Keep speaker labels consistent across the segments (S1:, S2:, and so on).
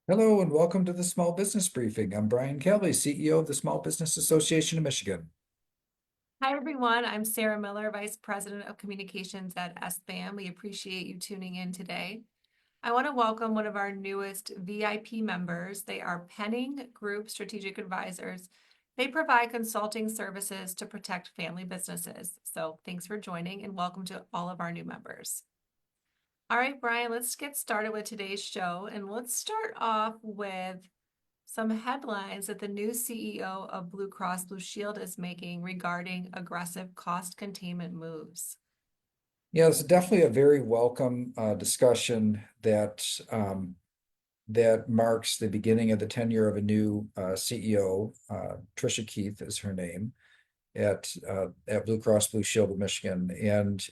S1: Hello and welcome to the Small Business Briefing. I'm Brian Calley, CEO of the Small Business Association of Michigan.
S2: Hi, everyone. I'm Sarah Miller, Vice President of Communications at SBAM. We appreciate you tuning in today. I want to welcome one of our newest VIP members. They are Penning Group Strategic Advisors. They provide consulting services to protect family businesses. So thanks for joining and welcome to all of our new members. All right, Brian, let's get started with today's show. And let's start off with some headlines that the new CEO of Blue Cross Blue Shield is making regarding aggressive cost containment moves.
S1: Yeah, it's definitely a very welcome discussion that marks the beginning of the tenure of a new CEO. Tricia Keith is her name at Blue Cross Blue Shield of Michigan, and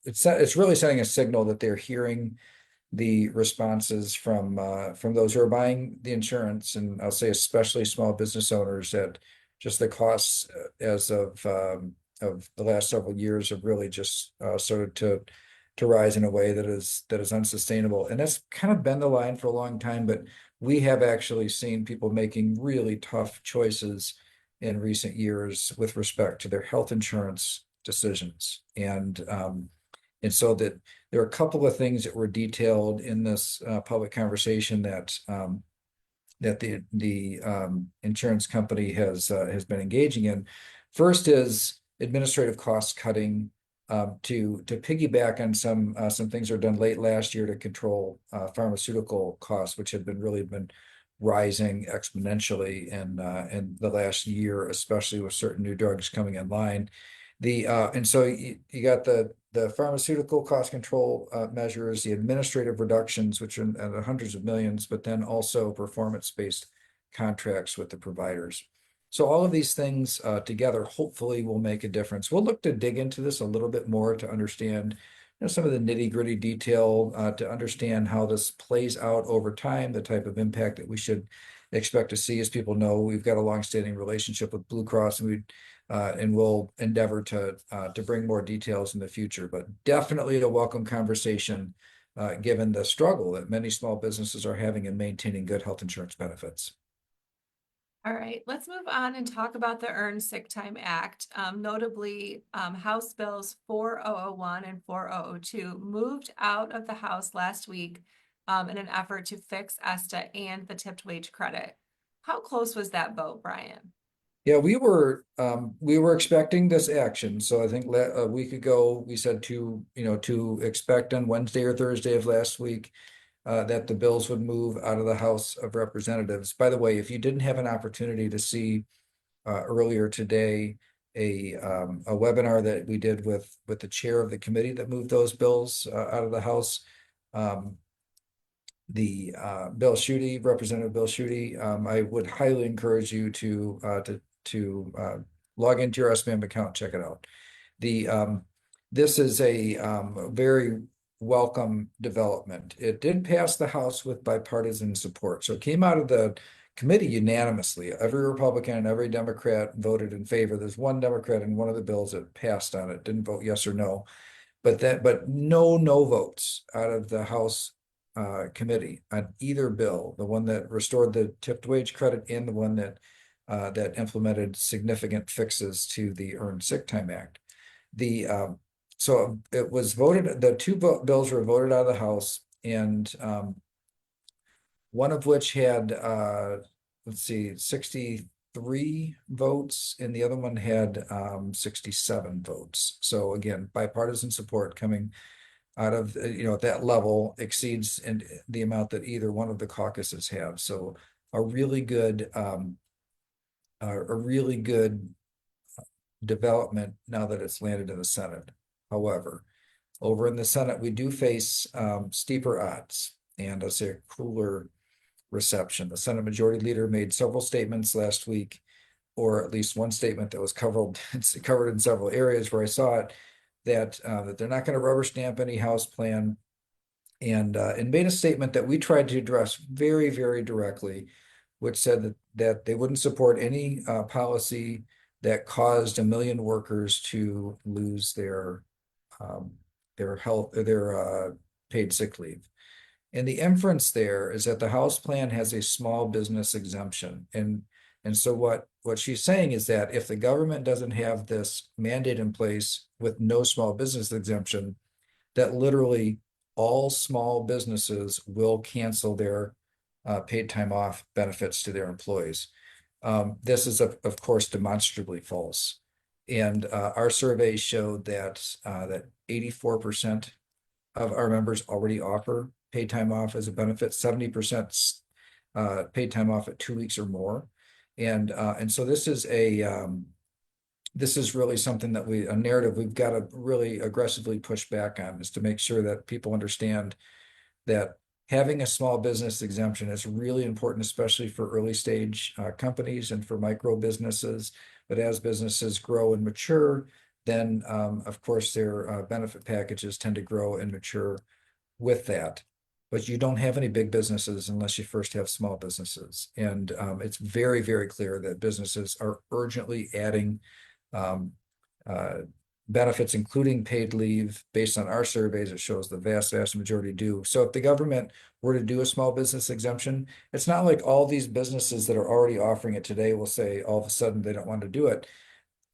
S1: it's really sending a signal that they're hearing the responses from those who are buying the insurance, and I'll say especially small business owners, that just the costs as of the last several years have really just started to rise in a way that is unsustainable. And that's kind of been the line for a long time, but we have actually seen people making really tough choices in recent years with respect to their health insurance decisions. And so that there are a couple of things that were detailed in this public conversation that the insurance company has been engaging in. First is administrative cost cutting, to piggyback on some things that were done late last year to control pharmaceutical costs, which had been rising exponentially in the last year, especially with certain new drugs coming online. And so you got the pharmaceutical cost control measures, the administrative reductions, which are in the hundreds of millions, but then also performance-based contracts with the providers. So all of these things together hopefully will make a difference. We'll look to dig into this a little bit more to understand some of the nitty-gritty detail, to understand how this plays out over time, the type of impact that we should expect to see. As people know, we've got a longstanding relationship with Blue Cross, and we'll endeavor to bring more details in the future. But definitely a welcome conversation, given the struggle that many small businesses are having in maintaining good health insurance benefits.
S2: All right, let's move on and talk about the Earned Sick Time Act. Notably, House Bills 4001 and 4002 moved out of the House last week in an effort to fix ESTA and the tipped wage credit. How close was that vote, Brian?
S1: Yeah, we were expecting this action. So I think a week ago we said to expect on Wednesday or Thursday of last week that the bills would move out of the House of Representatives. By the way, if you didn't have an opportunity to see earlier today a webinar that we did with the chair of the committee that moved those bills out of the House, Representative Bill Schuette, I would highly encourage you to log into your SBAM account and check it out. This is a very welcome development. It did pass the House with bipartisan support, so it came out of the committee unanimously. Every Republican and every Democrat voted in favor. There's one Democrat in one of the bills that passed on it, didn't vote yes or no, but no votes out of the House committee on either bill, the one that restored the tipped wage credit and the one that implemented significant fixes to the Earned Sick Time Act. So it was voted, the two bills were voted out of the House, and one of which had, let's see, 63 votes, and the other one had 67 votes. So again, bipartisan support coming out of, at that level exceeds the amount that either one of the caucuses have. So a really good development now that it's landed in the Senate. However, over in the Senate, we do face steeper odds and I'll say a cooler reception. The Senate Majority Leader made several statements last week, or at least one statement that was covered in several areas where I saw it, that they're not going to rubber stamp any House plan, and made a statement that we tried to address very, very directly, which said that they wouldn't support any policy that caused 1 million workers to lose their paid sick leave. And the inference there is that the House plan has a small business exemption. And so what she's saying is that if the government doesn't have this mandate in place with no small business exemption, that literally all small businesses will cancel their paid time off benefits to their employees. This is, of course, demonstrably false. And our survey showed that 84% of our members already offer paid time off as a benefit, 70% paid time off at 2 weeks or more. And so this is really something that a narrative we've got to really aggressively push back on, is to make sure that people understand that having a small business exemption is really important, especially for early stage companies and for micro businesses. But as businesses grow and mature, then of course their benefit packages tend to grow and mature with that. But you don't have any big businesses unless you first have small businesses. And it's very, very clear that businesses are urgently adding benefits, including paid leave. Based on our surveys, it shows the vast majority do. So if the government were to do a small business exemption, it's not like all these businesses that are already offering it today will say all of a sudden they don't want to do it.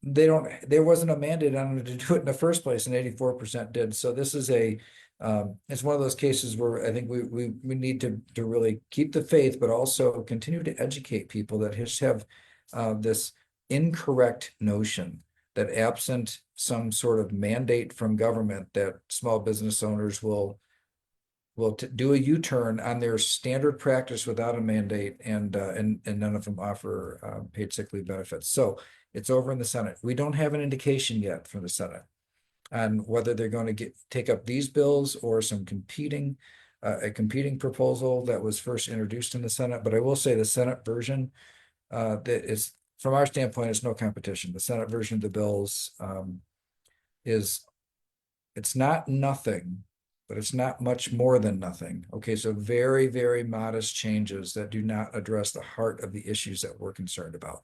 S1: There wasn't a mandate on them to do it in the first place, and 84% did. So this is it's one of those cases where I think we need to really keep the faith, but also continue to educate people that just have this incorrect notion that absent some sort of mandate from government, that small business owners will do a U-turn on their standard practice without a mandate, and none of them offer paid sick leave benefits. So it's over in the Senate. We don't have an indication yet from the Senate on whether they're going to take up these bills or a competing proposal that was first introduced in the Senate. But I will say the Senate version, that is, from our standpoint, it's no competition. The Senate version of the bills it's not nothing, but it's not much more than nothing. Okay, so very, very modest changes that do not address the heart of the issues that we're concerned about.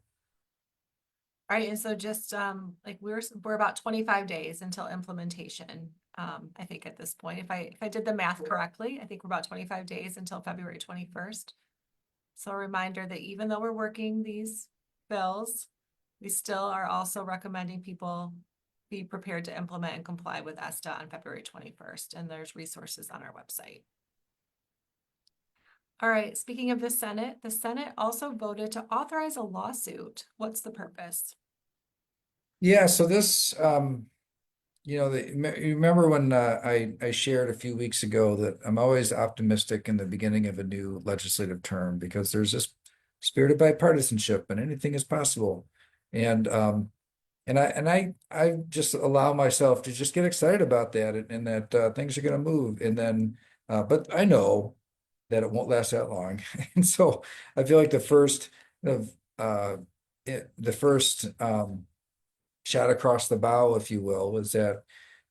S2: All right, and so just like we're about 25 days until implementation. I think at this point, if I did the math correctly, I think we're about 25 days until February 21st. So a reminder that even though we're working these bills, we still are also recommending people be prepared to implement and comply with ESTA on February 21st, and there's resources on our website. All right, speaking of the Senate also voted to authorize a lawsuit. What's the purpose?
S1: Yeah, so this, you remember when I shared a few weeks ago that I'm always optimistic in the beginning of a new legislative term, because there's this spirit of bipartisanship and anything is possible. And I just allow myself to just get excited about that, and that things are going to move. And then, but I know that it won't last that long. And so I feel like the first shot across the bow, if you will, was that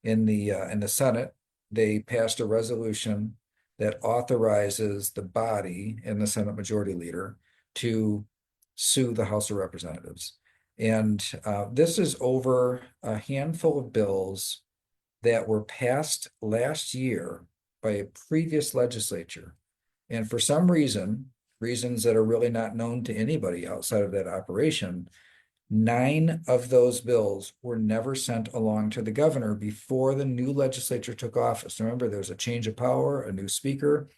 S1: in the Senate, they passed a resolution that authorizes the body and the Senate Majority Leader to sue the House of Representatives. And this is over a handful of bills that were passed last year by a previous legislature. And for some reasons that are really not known to anybody outside of that operation, 9 of those bills were never sent along to the governor before the new legislature took office. Remember, there's a change of power, a new speaker.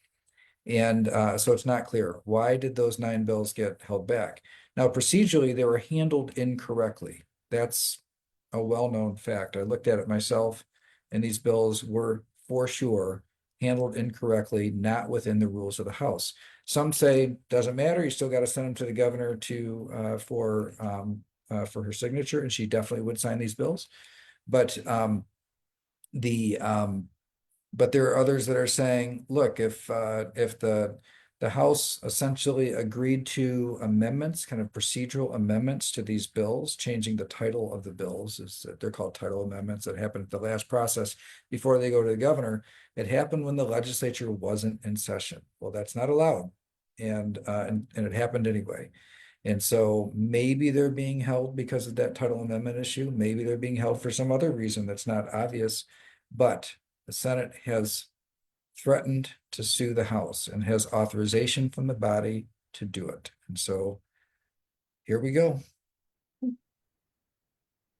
S1: And so it's not clear. Why did those 9 bills get held back? Now, procedurally, they were handled incorrectly. That's a well-known fact. I looked at it myself, and these bills were, for sure, handled incorrectly, not within the rules of the House. Some say, doesn't matter, you still got to send them to the governor for her signature, and she definitely would sign these bills. But but there are others that are saying, look, if the House essentially agreed to amendments, kind of procedural amendments to these bills, changing the title of the bills, they're called title amendments, that happened at the last process before they go to the governor. It happened when the legislature wasn't in session. Well, that's not allowed, and it happened anyway. And so maybe they're being held because of that title amendment issue. Maybe they're being held for some other reason that's not obvious. But the Senate has threatened to sue the House and has authorization from the body to do it. And so here we go.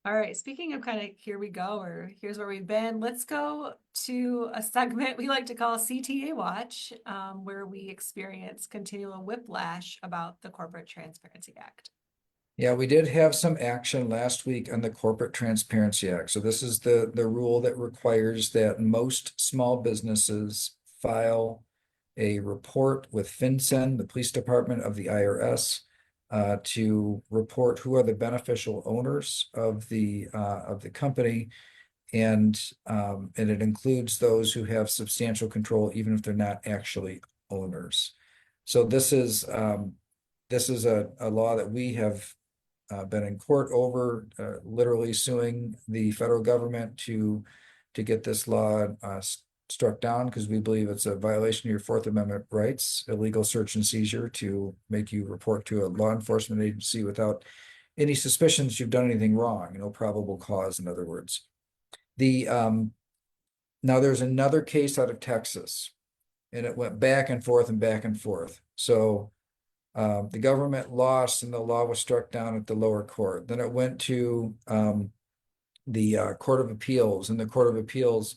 S2: All right, speaking of kind of here we go, or here's where we've been, let's go to a segment we like to call CTA Watch, where we experience continual whiplash about the Corporate Transparency Act.
S1: Yeah, we did have some action last week on the Corporate Transparency Act. So this is the rule that requires that most small businesses file a report with FinCEN, the police department of the IRS, to report who are the beneficial owners of the company, and it includes those who have substantial control, even if they're not actually owners. So this is a law that we have been in court over, literally suing the federal government to get this law struck down, because we believe it's a violation of your Fourth Amendment rights, illegal search and seizure, to make you report to a law enforcement agency without any suspicions you've done anything wrong, no probable cause, in other words. Now there's another case out of Texas, and it went back and forth and back and forth. So the government lost, and the law was struck down at the lower court. Then it went to the Court of Appeals, and the Court of Appeals,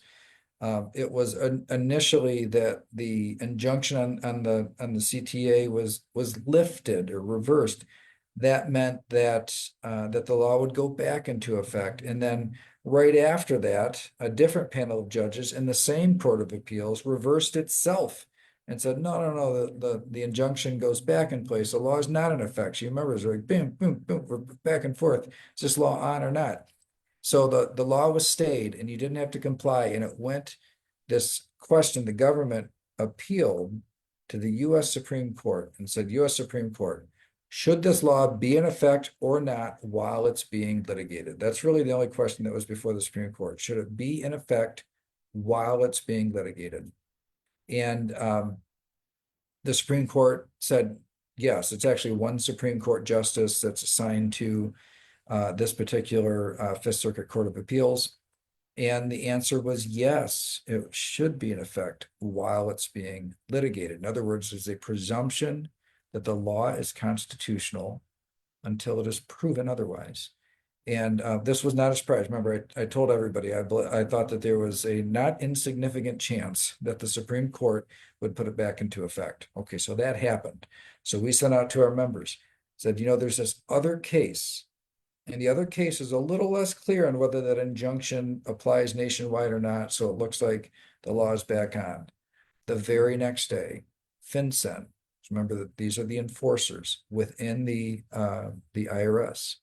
S1: it was initially that the injunction on the CTA was lifted or reversed. That meant that the law would go back into effect, and then right after that, a different panel of judges in the same Court of Appeals reversed itself and said, no, the injunction goes back in place. The law is not in effect. So you remember, it's like boom, boom, boom, we're back and forth. Is this law on or not? So the law was stayed, and you didn't have to comply. And it went, this question, the government appealed to the U.S. Supreme Court and said, U.S. Supreme Court, should this law be in effect or not while it's being litigated? That's really the only question that was before the Supreme Court. Should it be in effect while it's being litigated? And the Supreme Court said, yes. It's actually one Supreme Court justice that's assigned to this particular Fifth Circuit Court of Appeals. And the answer was yes, it should be in effect while it's being litigated. In other words, there's a presumption that the law is constitutional until it is proven otherwise. And this was not a surprise. Remember, I told everybody I thought that there was a not insignificant chance that the Supreme Court would put it back into effect. Okay, so that happened. So we sent out to our members, said, there's this other case, and the other case is a little less clear on whether that injunction applies nationwide or not. So it looks like the law is back on. The very next day, FinCEN, remember that these are the enforcers within the IRS.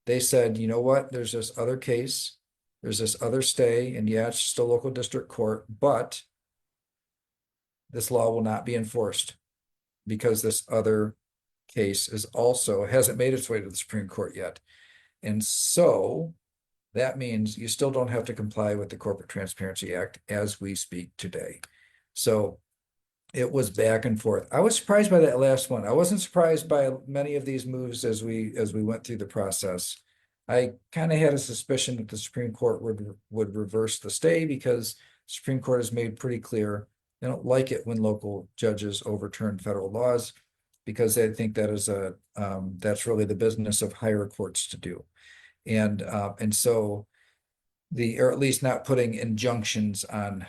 S1: They said, you know what, there's this other case, there's this other stay, and yeah, it's just a local district court, but this law will not be enforced because this other case hasn't made its way to the Supreme Court yet. And so that means you still don't have to comply with the Corporate Transparency Act as we speak today. So it was back and forth. I was surprised by that last one. I wasn't surprised by many of these moves as we went through the process. I kind of had a suspicion that the Supreme Court would reverse the stay, because the Supreme Court has made pretty clear they don't like it when local judges overturn federal laws, because they think that is that's really the business of higher courts to do. And so or at least not putting injunctions on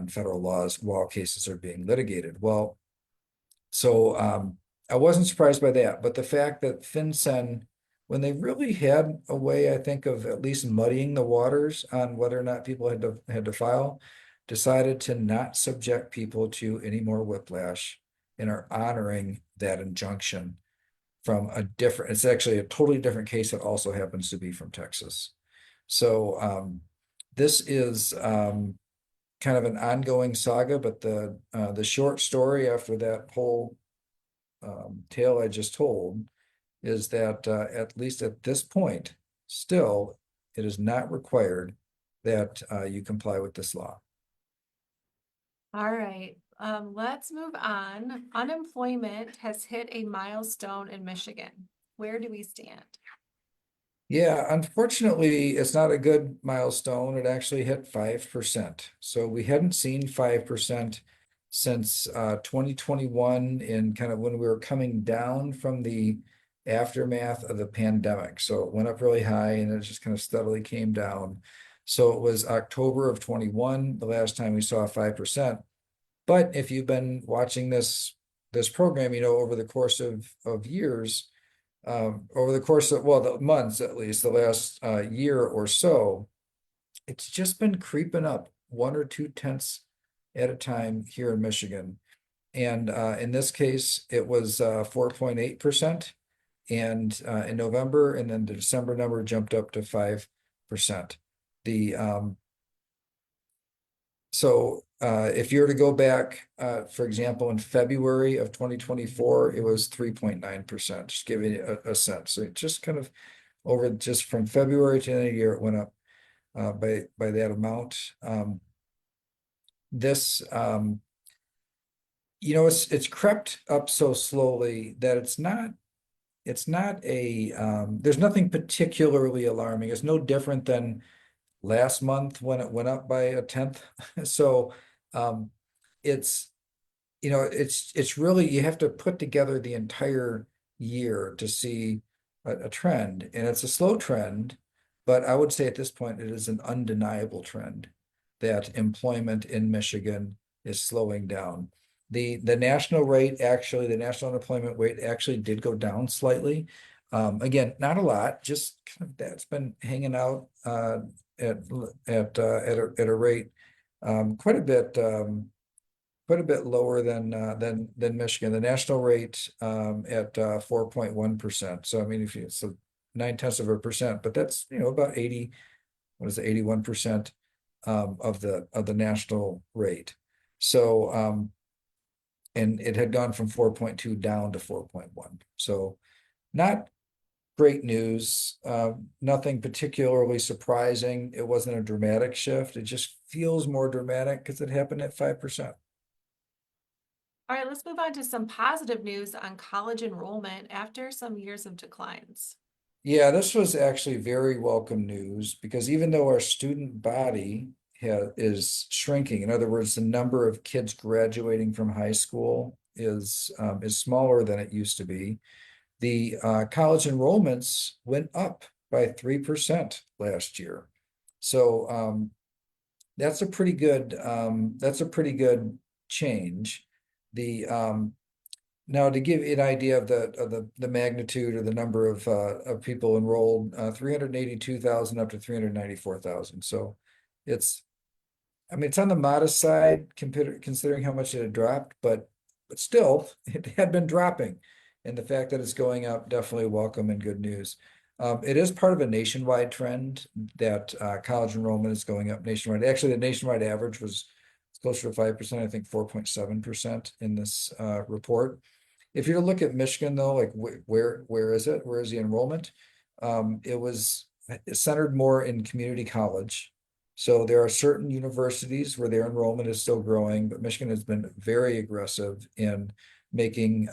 S1: federal laws while cases are being litigated. Well, so I wasn't surprised by that, but the fact that FinCEN, when they really had a way, I think, of at least muddying the waters on whether or not people had to file, decided to not subject people to any more whiplash and are honoring that injunction from it's actually a totally different case that also happens to be from Texas. So this is kind of an ongoing saga, but the short story after that whole tale I just told is that at least at this point, still, it is not required that you comply with this law.
S2: All right, let's move on. Unemployment has hit a milestone in Michigan. Where do we stand?
S1: Yeah, unfortunately, it's not a good milestone. It actually hit 5%. So we hadn't seen 5% since 2021 in kind of when we were coming down from the aftermath of the pandemic. So it went up really high and it just kind of steadily came down. So it was October of 21, the last time we saw 5%. But if you've been watching this program, over the course of years, over the course of, well, the months at least, the last year or so, it's just been creeping up 1 or 2 tenths at a time here in Michigan. And in this case, it was 4.8%. And in November, and then the December number jumped up to 5%. The So if you were to go back, for example, in February of 2024, it was 3.9%, just giving you a sense. So it just kind of over just from February to the end of the year, it went up by that amount. This it's crept up so slowly that it's not a there's nothing particularly alarming. It's no different than last month when it went up by 1/10. So um, it's it's really you have to put together the entire year to see a trend, and it's a slow trend, but I would say at this point it is an undeniable trend that employment in Michigan is slowing down. The national rate actually, the national unemployment rate actually did go down slightly. Again, not a lot, just kind of that's been hanging out at at a rate quite a bit lower than Michigan. The national rate at 4.1%. So I mean, if you so 0.9%, but that's about 80. What is it, 81% of the national rate. So and it had gone from 4.2 down to 4.1. So not great news. Nothing particularly surprising. It wasn't a dramatic shift. It just feels more dramatic because it happened at 5%.
S2: All right, let's move on to some positive news on college enrollment after some years of declines.
S1: Yeah, this was actually very welcome news because even though our student body is shrinking, in other words, the number of kids graduating from high school is smaller than it used to be. The college enrollments went up by 3% last year. So that's a pretty good change. The Now to give you an idea of the magnitude or the number of people enrolled, 382,000 up to 394,000. So it's I mean it's on the modest side considering how much it had dropped, but still it had been dropping. And the fact that it's going up, definitely welcome and good news. It is part of a nationwide trend that college enrollment is going up nationwide. Actually, the nationwide average was closer to 5%, I think 4.7% in this report. If you to look at Michigan though, like where is it? Where is the enrollment? It was centered more in community college. So there are certain universities where their enrollment is still growing, but Michigan has been very aggressive in making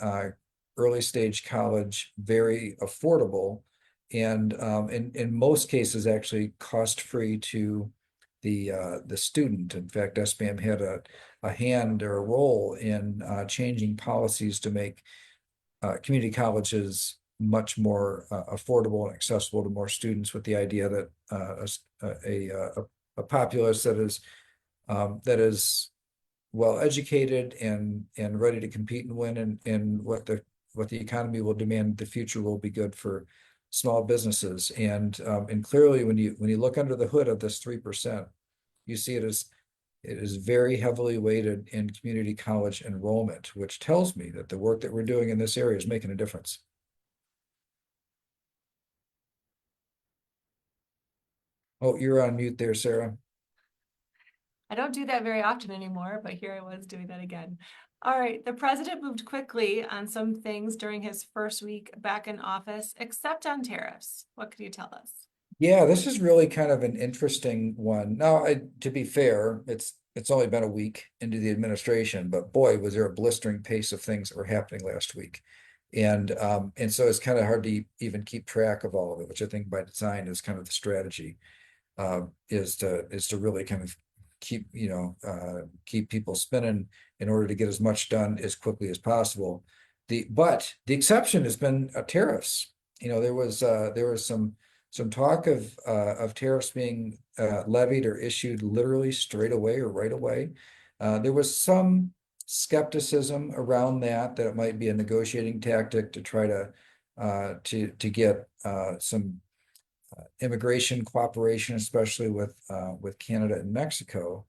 S1: early stage college very affordable and in most cases actually cost free to the student. In fact, SBAM had a hand or a role in changing policies to make community colleges much more affordable and accessible to more students, with the idea that a populace that is well educated and ready to compete and win and what the economy will demand in the future will be good for small businesses. And clearly when you look under the hood of this 3%, you see it is very heavily weighted in community college enrollment, which tells me that the work that we're doing in this area is making a difference. Oh, you're on mute there, Sarah.
S2: I don't do that very often anymore, but here I was doing that again. All right, the president moved quickly on some things during his first week back in office, except on tariffs. What could you tell us?
S1: Yeah, this is really kind of an interesting one. Now, to be fair, it's only been a week into the administration, but boy, was there a blistering pace of things that were happening last week. And so it's kind of hard to even keep track of all of it, which I think by design is kind of the strategy, is to really kind of keep people spinning in order to get as much done as quickly as possible. But the exception has been tariffs. There was some talk of tariffs being levied or issued literally straight away or right away. There was some skepticism around that it might be a negotiating tactic to try to get some immigration cooperation, especially with Canada and Mexico.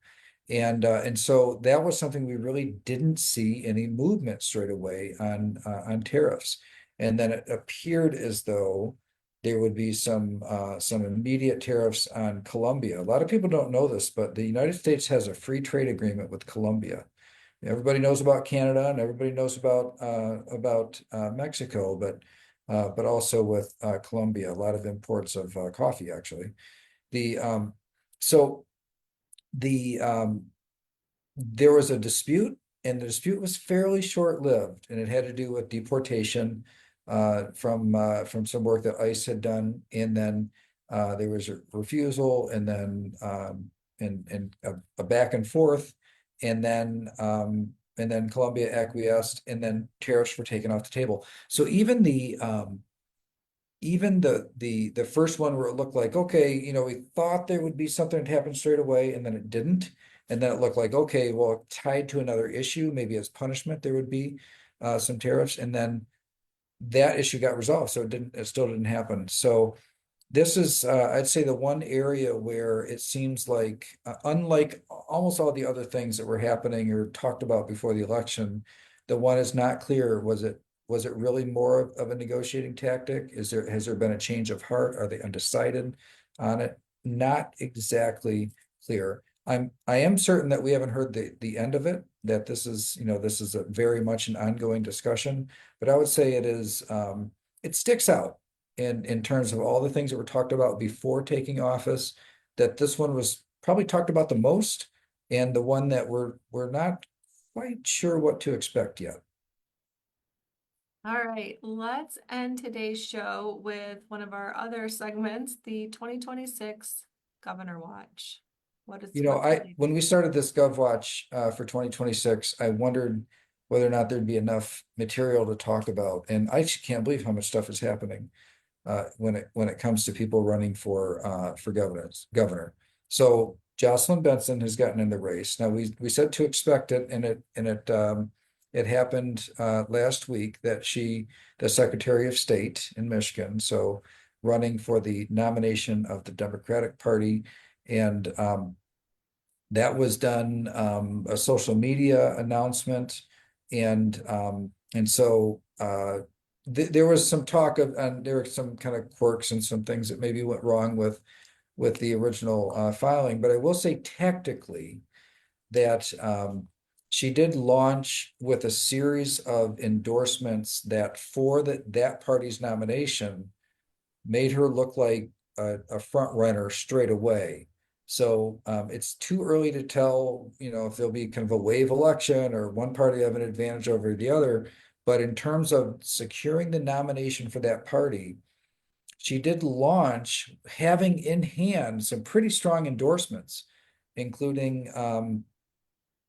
S1: And so that was something we really didn't see any movement straight away on tariffs. And then it appeared as though there would be some immediate tariffs on Colombia. A lot of people don't know this, but the United States has a free trade agreement with Colombia. Everybody knows about Canada and everybody knows about Mexico, but also with Colombia, a lot of imports of coffee, actually. The so the There was a dispute, and the dispute was fairly short-lived, and it had to do with deportation from some work that ICE had done, and then there was a refusal, and then a back and forth, and then Colombia acquiesced, and then tariffs were taken off the table. So even the first one where it looked like, okay, we thought there would be something that happened straight away, and then it didn't. And then it looked like, okay, well, tied to another issue, maybe as punishment, there would be some tariffs. And then that issue got resolved. So it still didn't happen. So this is, I'd say, the one area where it seems like, unlike almost all the other things that were happening or talked about before the election, the one is not clear. Was it really more of a negotiating tactic? Has there been a change of heart? Are they undecided on it? Not exactly clear. I am certain that we haven't heard the end of it, that this is a very much an ongoing discussion, but I would say it sticks out in terms of all the things that were talked about before taking office, that this one was probably talked about the most, and the one that we're not quite sure what to expect yet.
S2: All right, let's end today's show with one of our other segments, the 2026 Governor Watch.
S1: When we started this GovWatch for 2026, I wondered whether or not there'd be enough material to talk about, and I just can't believe how much stuff is happening when it comes to people running for governor. So Jocelyn Benson has gotten in the race. Now we said to expect it, and it happened last week that the Secretary of State in Michigan, so running for the nomination of the Democratic Party, and that was done a social media announcement, and so there was some talk of, and there were some kind of quirks and some things that maybe went wrong with the original filing. But I will say tactically that she did launch with a series of endorsements that for that party's nomination made her look like a front runner straight away. So it's too early to tell, if there'll be kind of a wave election or one party have an advantage over the other. But in terms of securing the nomination for that party, she did launch having in hand some pretty strong endorsements, including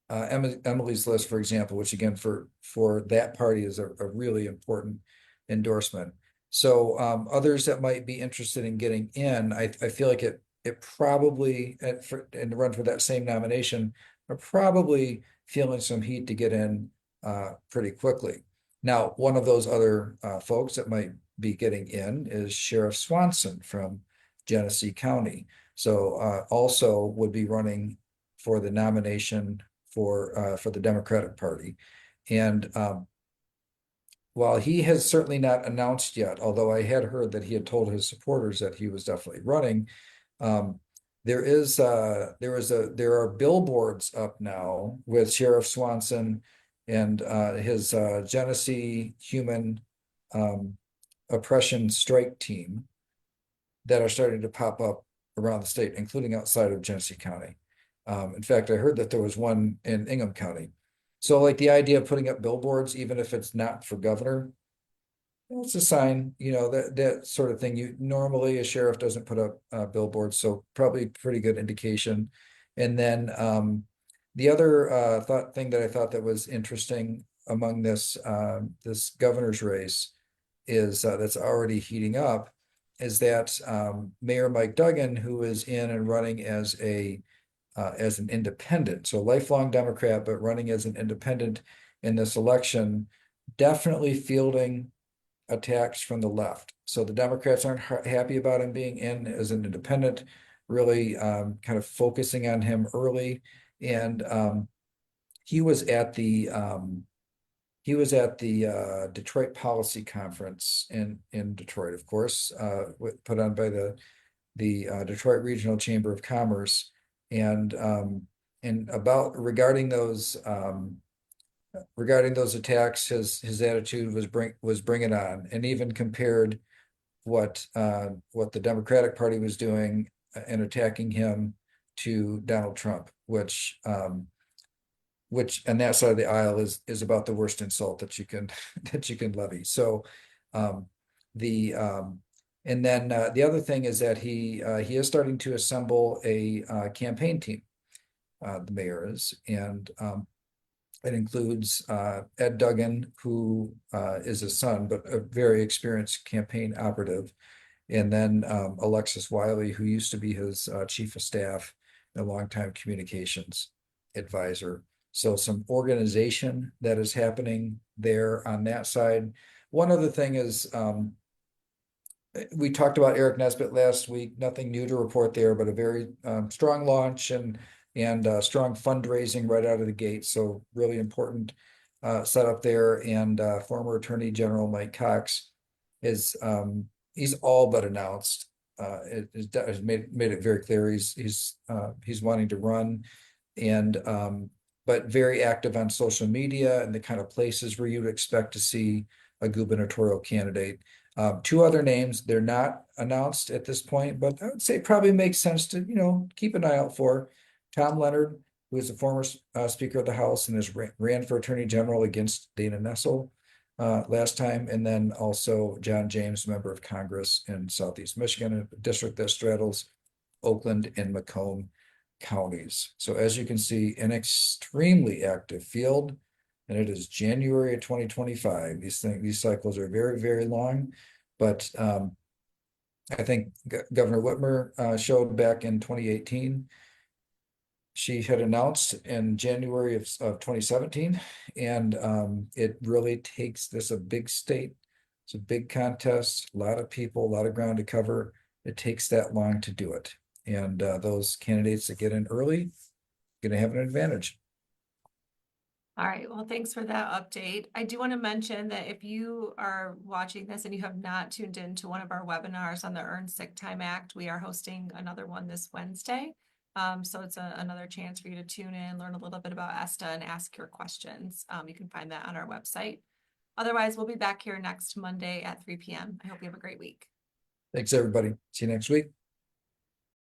S1: Emily's List, for example, which again for that party is a really important endorsement. So others that might be interested in getting in, I feel like it probably and run for that same nomination are probably feeling some heat to get in pretty quickly. Now, one of those other folks that might be getting in is Sheriff Swanson from Genesee County. So also would be running for the nomination for the Democratic Party. And while he has certainly not announced yet, although I had heard that he had told his supporters that he was definitely running, there are billboards up now with Sheriff Swanson and his Genesee Human Oppression Strike Team that are starting to pop up around the state, including outside of Genesee County. In fact, I heard that there was one in Ingham County. So like the idea of putting up billboards, even if it's not for governor, It's a sign, that sort of thing. Normally a sheriff doesn't put up billboards, so probably pretty good indication. And then the other thing that I thought that was interesting among this governor's race is that's already heating up is that Mayor Mike Duggan, who is in and running as an independent, so lifelong Democrat, but running as an independent in this election, definitely fielding attacks from the left. So the Democrats aren't happy about him being in as an independent, really kind of focusing on him early. And he was at the Detroit Policy Conference in Detroit, of course, put on by the Detroit Regional Chamber of Commerce, and about regarding those attacks, his attitude was bring it on, and even compared what the Democratic Party was doing in attacking him to Donald Trump, which on that side of the aisle is about the worst insult that you can levy. So and then the other thing is that he is starting to assemble a campaign team. The mayor is, and it includes Ed Duggan, who is his son, but a very experienced campaign operative. And then Alexis Wiley, who used to be his chief of staff and a longtime communications advisor. So some organization that is happening there on that side. One other thing is we talked about Eric Nesbitt last week. Nothing new to report there, but a very strong launch and strong fundraising right out of the gate. So really important setup there. And former Attorney General Mike Cox is he's all but announced. Has made it very clear he's wanting to run, and but very active on social media and the kind of places where you would expect to see a gubernatorial candidate. Two other names, they're not announced at this point, but I would say probably makes sense to, keep an eye out for. Tom Leonard, who is a former Speaker of the House and has ran for Attorney General against Dana Nessel last time, and then also John James, member of Congress in Southeast Michigan, a district that straddles Oakland and Macomb counties. So as you can see, an extremely active field, and it is January of 2025. These cycles are very, very long, but I think Governor Whitmer showed back in 2018. She had announced in January of 2017, and it really takes this a big state. It's a big contest, a lot of people, a lot of ground to cover. It takes that long to do it. And those candidates that get in early, going to have an advantage.
S2: All right, well, thanks for that update. I do want to mention that if you are watching this and you have not tuned into one of our webinars on the Earned Sick Time Act, we are hosting another one this Wednesday. So it's another chance for you to tune in, learn a little bit about ESTA, and ask your questions. You can find that on our website. Otherwise, we'll be back here next Monday at 3 p.m. I hope you have a great week.
S1: Thanks, everybody. See you next week.